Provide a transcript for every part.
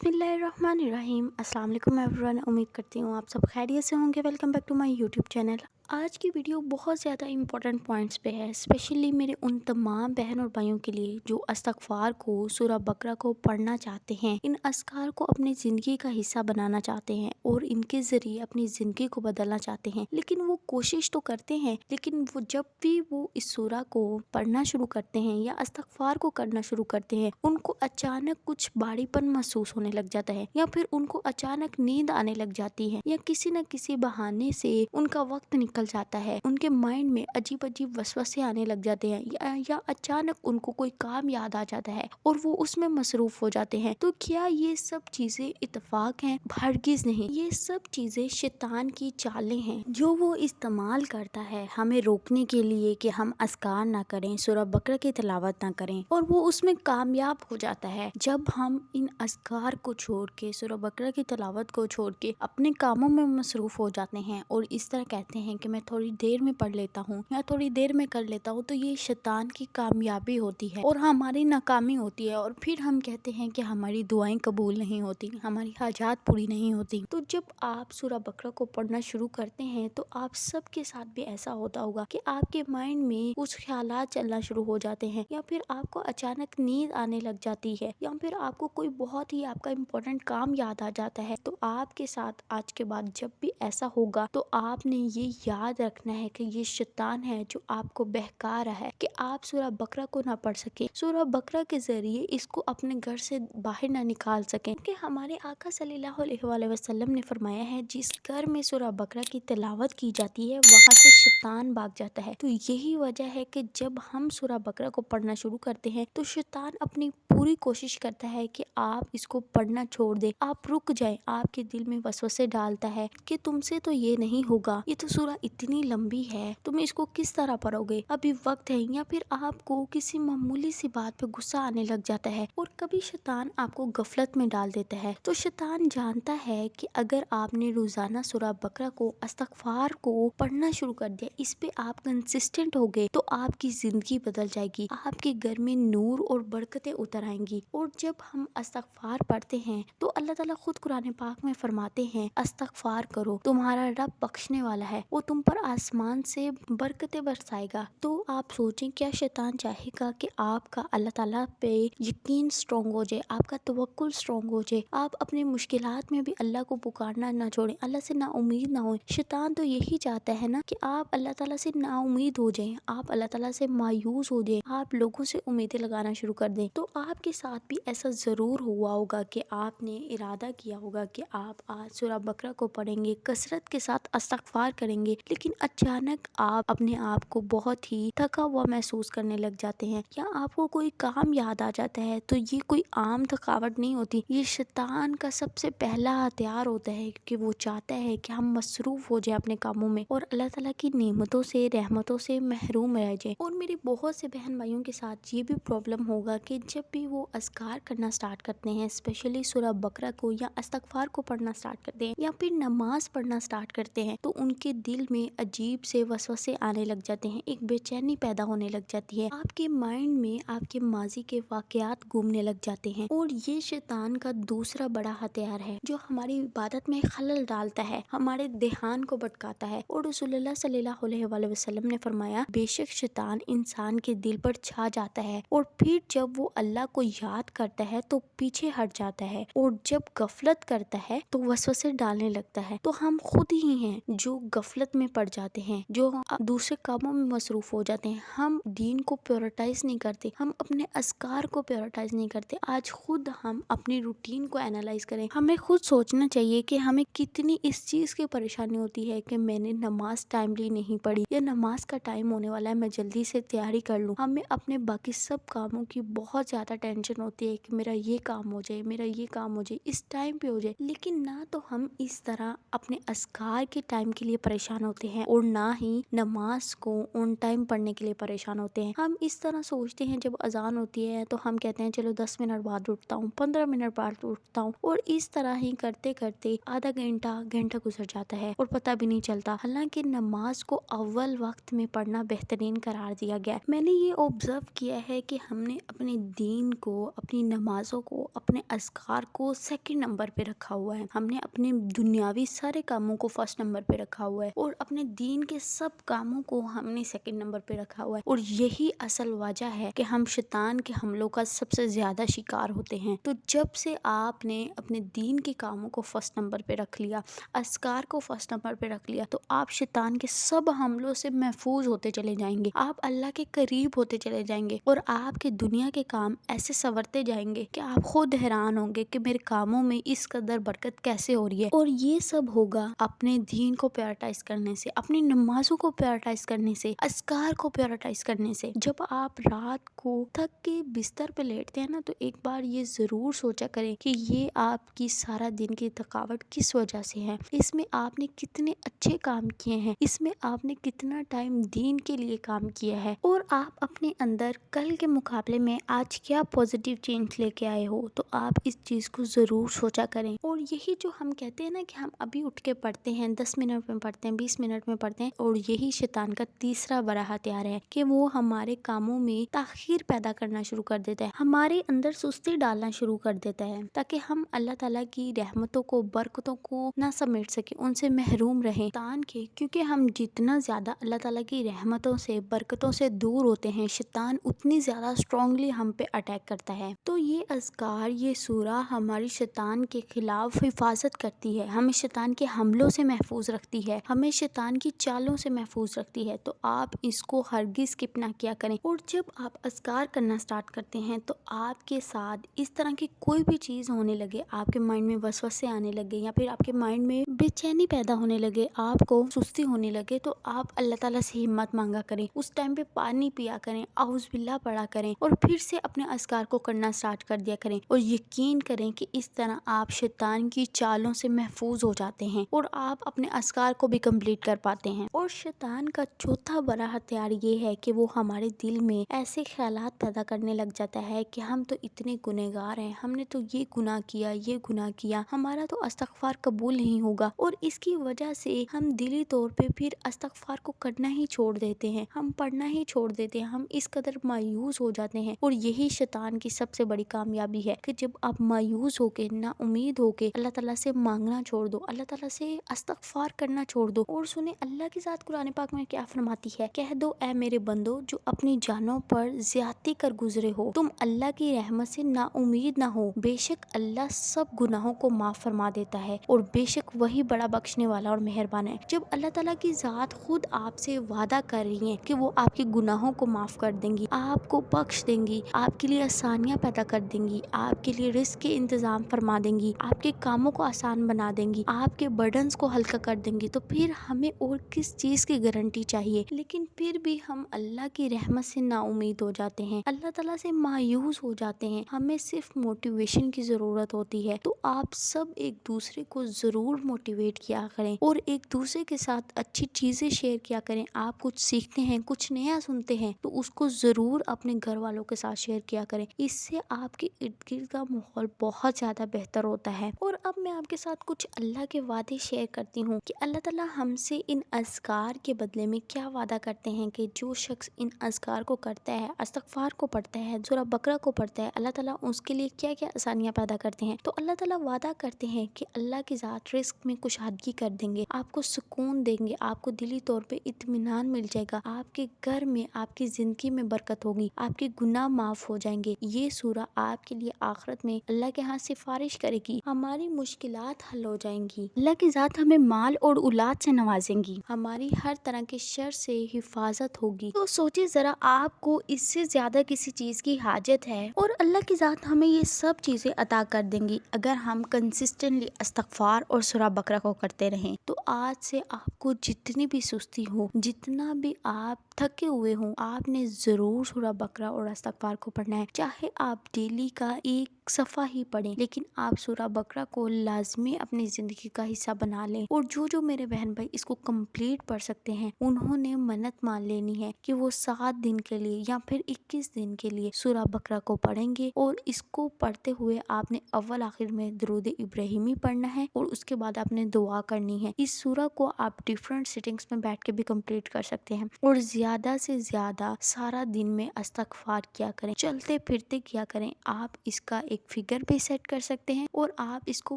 बिस्मिल्लाहिर्रहमानिर्रहीम। अस्सलाम वालेकुम एवरीवन। उम्मीद करती हूँ आप सब खैरियत से होंगे। Welcome back to my YouTube channel. आज की वीडियो बहुत ज़्यादा इंपॉर्टेंट पॉइंट्स पे है, स्पेशली मेरे उन तमाम बहन और भाइयों के लिए जो इस्तग़फ़ार को, सूरह बकरा को पढ़ना चाहते हैं, इन अज़कार को अपनी ज़िंदगी का हिस्सा बनाना चाहते हैं और इनके ज़रिए अपनी ज़िंदगी को बदलना चाहते हैं। लेकिन वो कोशिश तो करते हैं, लेकिन वो जब भी वो इस सूरह को पढ़ना शुरू करते हैं या इस्तग़फ़ार को करना शुरू करते हैं, उनको अचानक कुछ भारीपन महसूस होने लग जाता है, या फिर उनको अचानक नींद आने लग जाती है, या किसी न किसी बहाने से उनका वक्त निकल जाता है। उनके माइंड में अजीब अजीब वसवसे आने लग जाते हैं, या अचानक उनको कोई काम याद आ जाता है और वो उसमें मसरूफ हो जाते हैं। तो क्या ये सब चीजें इत्तेफाक हैं? हरगिज नहीं। ये सब चीजें शैतान की चालें हैं जो वो इस्तेमाल करता है हमें रोकने के लिए कि हम अज़कार ना करें, सूरह बकरा की तिलावत ना करें, और वो उसमें कामयाब हो जाता है। जब हम इन अज़कार को छोड़ के, सूरह बकरा की तिलावत को छोड़ के अपने कामों में मसरूफ हो जाते हैं और इस तरह कहते हैं कि मैं थोड़ी देर में पढ़ लेता हूँ या थोड़ी देर में कर लेता हूँ, तो ये शैतान की कामयाबी होती है और हमारी नाकामी होती है। और फिर हम कहते हैं कि हमारी दुआएं कबूल नहीं होती, हमारी हाजात पूरी नहीं होती। तो जब आप सूरह बकरा को पढ़ना शुरू करते हैं तो आप सबके साथ भी ऐसा होता होगा कि आपके माइंड में कुछ ख्यालात चलना शुरू हो जाते हैं, या फिर आपको अचानक नींद आने लग जाती है, या फिर आपको कोई बहुत ही आपका इम्पोर्टेंट काम याद आ जाता है। तो आपके साथ आज के बाद जब भी ऐसा होगा तो आपने ये याद रखना है कि ये शैतान है जो आपको बहका रहा है कि आप सूरह बकरा को ना पढ़ सके, सूरह बकरा के जरिए इसको अपने घर से बाहर ना निकाल सके। कि हमारे आका सल्लल्लाहु अलैहि वसल्लम ने फरमाया है, जिस घर में सूरह बकरा की तिलावत की जाती है वहाँ से शैतान भाग जाता है। तो यही वजह है कि जब हम सूरह बकरा को पढ़ना शुरू करते हैं तो शैतान अपनी पूरी कोशिश करता है कि आप इसको पढ़ना छोड़ दे, आप रुक जाए। आपके दिल में वसवसे डालता है कि तुमसे तो ये नहीं होगा, ये तो सूरह इतनी लंबी है, तुम इसको किस तरह पढ़ोगे, अभी वक्त है। या फिर आपको किसी मामूली सी बात पे गुस्सा आने लग जाता है, और कभी शैतान आपको गफलत में डाल देता है। तो शैतान जानता है कि अगर आपने रोजाना सूरह बकरा को, इस्तग़फ़ार को पढ़ना शुरू कर दिया, इस पे आप कंसिस्टेंट हो गए, तो आपकी जिंदगी बदल जाएगी, आपके घर में नूर और बरकतें उतर आएंगी। और जब हम इस्तग़फ़ार पढ़ते हैं तो अल्लाह ताला खुद कुरान पाक में फरमाते हैं, इस्तग़फ़ार करो, तुम्हारा रब बख्शने वाला है, वो तुम पर आसमान से बरकतें बरसाएगा। तो आप सोचें, क्या शैतान चाहेगा कि आपका अल्लाह ताला पे यकीन स्ट्रॉन्ग हो जाए, आपका तवक्कुल स्ट्रॉन्ग हो जाए, आप अपनी मुश्किलात में भी अल्लाह को पुकारना ना छोड़ें, अल्लाह से ना उम्मीद ना हो। शैतान तो यही चाहता है ना कि आप अल्लाह ताला से ना उम्मीद हो जाएं, आप अल्लाह ताला से मायूस हो जाएं, आप लोगों से उम्मीदें लगाना शुरू कर दें। तो आपके साथ भी ऐसा ज़रूर हुआ होगा कि आपने इरादा किया होगा कि आप आज सूरह बकरा को पढ़ेंगे, कसरत के साथ इस्तग़फ़ार करेंगे, लेकिन अचानक आप अपने आप को बहुत ही थका हुआ महसूस करने लग जाते हैं, या आपको कोई काम याद आ जाता है। तो ये कोई आम थकावट नहीं होती, ये शैतान का सबसे पहला हथियार होता है कि वो चाहता है कि हम मसरूफ हो जाए अपने कामों में और अल्लाह ताला की नेमतों से, रहमतों से महरूम रह जाए। और मेरे बहुत से बहन भाइयों के साथ ये भी प्रॉब्लम होगा कि जब भी वो अज़कार करना स्टार्ट करते हैं, स्पेशली सूरह बकरा को या इस्तग़फ़ार को पढ़ना स्टार्ट करते हैं, या फिर नमाज पढ़ना स्टार्ट करते हैं, तो उनके दिल में अजीब से वसवसे आने लग जाते हैं, एक बेचैनी पैदा होने लग जाती है, आपके माइंड में आपके माजी के वाक़यात घूमने लग जाते हैं। और ये शैतान का दूसरा बड़ा हथियार है जो हमारी इबादत में खलल डालता है, हमारे ध्यान को भटकाता है। और रसूलुल्लाह सल्लल्लाहु अलैहि वसल्लम ने फरमाया, बेशक शैतान इंसान के दिल पर छा जाता है और फिर जब वो अल्लाह को याद करता है तो पीछे हट जाता है, और जब गफलत करता है तो वसवसे डालने लगता है। तो हम खुद ही हैं जो गफलत में पड़ जाते हैं, जो दूसरे कामों में मसरूफ हो जाते हैं, हम दीन को प्रायोरिटाइज नहीं करते, हम अपने अज़कार को प्रायोरिटाइज नहीं करते। आज खुद हम अपनी रूटीन को एनालाइज करें, हमें खुद सोचना चाहिए कि हमें कितनी इस चीज़ की परेशानी होती है कि मैंने नमाज टाइमली नहीं पढ़ी, या नमाज का टाइम होने वाला है, मैं जल्दी से तैयारी कर लूँ। हमें अपने बाकी सब कामों की बहुत ज़्यादा टेंशन होती है कि मेरा ये काम हो जाए, मेरा ये काम हो जाए, इस टाइम पे हो जाए, लेकिन ना तो हम इस तरह अपने अज़कार के टाइम के लिए परेशान होते हैं और ना ही नमाज को ऑन टाइम पढ़ने के लिए परेशान होते हैं। हम इस तरह सोचते हैं जब अजान होती है तो हम कहते हैं चलो 10 मिनट बाद उठता हूँ, 15 मिनट बाद उठता हूँ, और इस तरह ही करते करते आधा घंटा घंटा गुजर जाता है और पता भी नहीं चलता। हालांकि नमाज को अव्वल वक्त में पढ़ना बेहतरीन करार दिया गया है। मैंने ये ऑब्जर्व किया है कि हमने अपने दीन को, अपनी नमाजों को, अपने अज़कार को सेकंड नंबर पे रखा हुआ है। हमने अपने दुनियावी सारे कामों को फर्स्ट नंबर पे रखा हुआ है और अपने दीन के सब कामों को हमने सेकंड नंबर पे रखा हुआ है। और यही असल वजह है कि हम शैतान के हमलों का सबसे ज्यादा शिकार होते हैं। तो जब से आपने अपने दीन के कामों को फर्स्ट नंबर पे रख लिया, अज़कार को फर्स्ट नंबर पे रख लिया, तो आप शैतान के सब हमलों से महफूज होते चले जाएंगे। आप अल्लाह के करीब होते चले जाएंगे और आपके दुनिया के काम ऐसे संवरते जाएंगे कि आप खुद हैरान होंगे कि मेरे कामों में इस कदर बरकत कैसे हो रही है। और ये सब होगा अपने दीन को प्रायोरिटाइज करने से, अपनी नमाजों को प्रायोरिटाइज करने से, अज़कार को प्रायोरिटाइज करने से। जब आप रात को थक के बिस्तर पे लेटते हैं ना, तो एक बार ये जरूर सोचा करें कि ये आपकी सारा दिन की थकावट किस वजह से है, इसमें आपने कितने अच्छे काम किए हैं, इसमें आपने कितना टाइम दीन के लिए काम किया है, और आप अपने अंदर कल के मुकाबले में आज क्या पॉजिटिव चेंज लेके आए हो। तो आप इस चीज को जरूर सोचा करें। और यही जो हम कहते हैं ना कि हम अभी उठ के पढ़ते हैं, 10 मिनट में पढ़ते हैं, 20 मिनट में पढ़ते हैं, और यही शैतान का तीसरा बड़ा हथियार है कि वो हमारे कामों में ताखीर पैदा करना शुरू कर देता है, हमारे अंदर सुस्ती डालना शुरू कर देता है, ताकि हम अल्लाह ताला की रहमतों को, बरकतों को ना समेट सके, उनसे महरूम रहें शैतान के। क्योंकि हम जितना ज्यादा अल्लाह ताला की रहमतों से, बरकतों से दूर होते हैं, शैतान उतनी ज्यादा स्ट्रांगली हम पे अटैक करता है। तो ये अज़कार, ये सूरा हमारी शैतान के खिलाफ हिफाजत करती है, हमें शैतान के हमलों से महफूज रखती है, हमें शैतान की चालों से महफूज रखती है। तो आप इसको हरगिज स्किप ना किया करें। और जब आप अज़कार करना स्टार्ट करते हैं तो आपके साथ इस तरह की कोई भी चीज होने लगे, आपके माइंड में वसवसे आने लगे, या फिर आपके माइंड में बेचैनी पैदा होने लगे, आपको सुस्ती होने लगे, तो आप अल्लाह ताला से हिम्मत मांगा करें। उस टाइम पे पानी पिया करें, औज़ बिल्लाह पढ़ा करें, और फिर से अपने अज़कार को करना स्टार्ट कर दिया करें। और यकीन करें कि इस तरह आप शैतान की चालों से महफूज हो जाते हैं और आप अपने अज़कार को भी कंप्लीट कर पाते हैं। और शैतान का चौथा बड़ा हथियार ये है कि वो हमारे दिल में ऐसे ख्यालात पैदा करने लग जाता है कि हम तो इतने गुनहगार हैं, हमने तो ये गुनाह किया, ये गुनाह किया, हमारा तो इस्तग़फ़ार कबूल नहीं होगा। और इसकी वजह से हम दिली तौर पे फिर इस्तग़फ़ार को करना ही छोड़ देते हैं, हम पढ़ना ही छोड़ देते हैं, हम इस कदर मायूस हो जाते हैं। और यही शैतान की सबसे बड़ी कामयाबी है कि जब आप मायूस होके, ना उम्मीद होके अल्लाह ताला से मांगना छोड़ दो, अल्लाह ताला से इस्तग़फ़ार करना छोड़ दो। और सुने अल्लाह की ज़ात कुरान पाक में क्या फरमाती है, कह दो ऐ मेरे बंदो जो अपनी जानों पर ज्यादती कर गुजरे हो, तुम अल्लाह की रहमत से ना उम्मीद ना हो, बेशक अल्लाह सब गुनाहों को माफ फरमा देता है और बेशक वही बड़ा बख्शने वाला और मेहरबान है। जब अल्लाह ताला की ज़ात खुद आपसे वादा कर रही है कि वो आपके गुनाहों को माफ कर देंगी, आपको बख्श देंगी, आपके लिए आसानियाँ पैदा कर देंगी, आपके लिए रिस्क के इंतजाम फरमा देंगी, आपके कामों को आसान बना देंगी, आपके बर्डन्स को हल्का कर देंगी, तो फिर हमें और किस चीज की गारंटी चाहिए। लेकिन फिर भी हम अल्लाह की रहमत से नाउमीद हो जाते हैं, अल्लाह ताला से मायूस हो जाते हैं। हमें सिर्फ मोटिवेशन की जरूरत होती है। तो आप सब एक दूसरे को जरूर मोटिवेट किया करें और एक दूसरे के साथ अच्छी चीजें शेयर किया करें। आप कुछ सीखते हैं, कुछ नया सुनते हैं, तो उसको जरूर अपने घर वालों के साथ शेयर किया करें। इससे आपके इर्द गिर्द का माहौल बहुत ज्यादा बेहतर होता है। और अब मैं आपके साथ कुछ अल्लाह के वादे शेयर करती हूँ कि अल्लाह ताला हमसे इन अज़कार के बदले में क्या वादा करते हैं कि जो शख्स इन अज़कार को करता है, इस्तग़फ़ार को पढ़ता है, सूरह बकरा को पढ़ता है, अल्लाह ताला उसके लिए क्या क्या आसानियाँ पैदा करते हैं। तो अल्लाह ताला वादा करते हैं कि अल्लाह की ज़ात रिस्क में कुशादगी कर देंगे, आपको सुकून देंगे, आपको दिली तौर पे इत्मीनान मिल जाएगा, आपके घर में, आपकी ज़िंदगी में बरकत होगी, आपके गुनाह माफ़ हो जाएंगे। ये सूरह आपके लिए आखिरत में अल्लाह के यहाँ सिफारिश करेगी, हमारी मुश्किलात हल हो जाएंगी, अल्लाह की ज़ात हमें माल और औलाद से नवाजेंगी, हमारी हर तरह के शर से हिफाजत होगी। तो सोचिए जरा, आपको इससे ज्यादा किसी चीज की हाजत है और अल्लाह की ज़ात हमें ये सब चीजें अता कर देंगी अगर हम कंसिस्टेंटली इस्तग़फ़ार और सूरह बकरा को करते रहें। तो आज से आपको जितनी भी सुस्ती हो, जितना भी आप थके हुए हो, आपने जरूर सूरह बकरा और इस्तग़फ़ार को पढ़ना है। चाहे आप डेली का 1 सफ़ा ही पढ़ें, लेकिन आप सूरा बकरा को लाजमी अपनी ज़िंदगी का हिस्सा बना लें। और जो मेरे बहन भाई इसको कंप्लीट पढ़ सकते हैं, उन्होंने मन्नत मान लेनी है कि वो 7 दिन के लिए या फिर 21 दिन के लिए सूरा बकरा को पढ़ेंगे। और इसको पढ़ते हुए आपने अव्वल आखिर में दरूद इब्राहिमी पढ़ना है और उसके बाद आपने दुआ करनी है। इस सूरा को आप डिफरेंट सिटिंग्स में बैठ के भी कंप्लीट कर सकते हैं और ज्यादा से ज्यादा सारा दिन में इस्तगफार किया करें, चलते फिरते किया करें। आप इसका एक फिगर भी सेट कर सकते हैं और आप इसको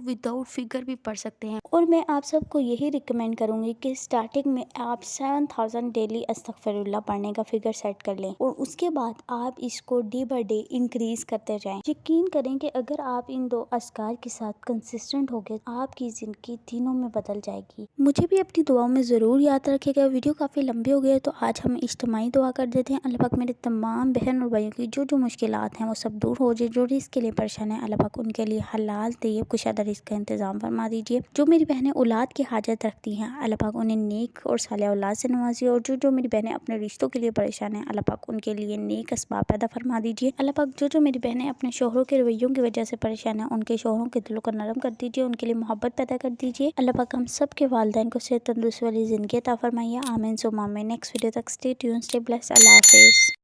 विदाउट फिगर भी पढ़ सकते हैं। और मैं आप सबको यही रिकमेंड करूंगी कि स्टार्टिंग में आप 7000 डेली अस्तगफिरुल्लाह पढ़ने का फिगर सेट कर लें और उसके बाद आप इसको डे बाय डे इंक्रीज करते जाएं। यकीन करें कि अगर आप इन 2 अस्कार के साथ कंसिस्टेंट हो गए, आपकी जिंदगी दिनों में बदल जाएगी। मुझे भी अपनी दुआओं में जरूर याद रखिएगा। वीडियो काफी लंबी हो गई है, तो आज हम इज्तिमाई दुआ कर देते हैं। अल्लाह पाक मेरे तमाम बहन और भाइयों की जो मुश्किलात हैं वो सब दूर हो जाए। जो रिस्क के लिए परेशान है, अल्लाह पाक उनके लिए हलाल तैयब कुशादा रिस्क का इंतजाम फरमा दीजिए। जो मेरी बहनें औलाद की हाजत रखती हैं, अल्लाह पाक उन्हें नेक और साले औलाद से नवाजिए। और जो मेरी बहनें अपने रिश्तों के लिए परेशान हैं, अल्लाह पाक उनके लिए नेक असबाब पैदा फरमा दीजिए। अल्लाह पाक जो मेरी बहनें अपने शोहरों के रवैयों की वजह से परेशान हैं, उनके शोहरों के दिलों को नरम कर दीजिए, उनके लिए मोहब्बत पैदा कर दीजिए। अल्लाह पाक हम सब के वालिदैन को सेहत तंदुरुस्ती वाली जिंदगी अता फरमाइए। आमीन सुम्मा आमीन। नेक्स्ट वीडियो तक स्टे ट्यून्ड, स्टे ब्लेस्ड। अल्लाह हाफिज़।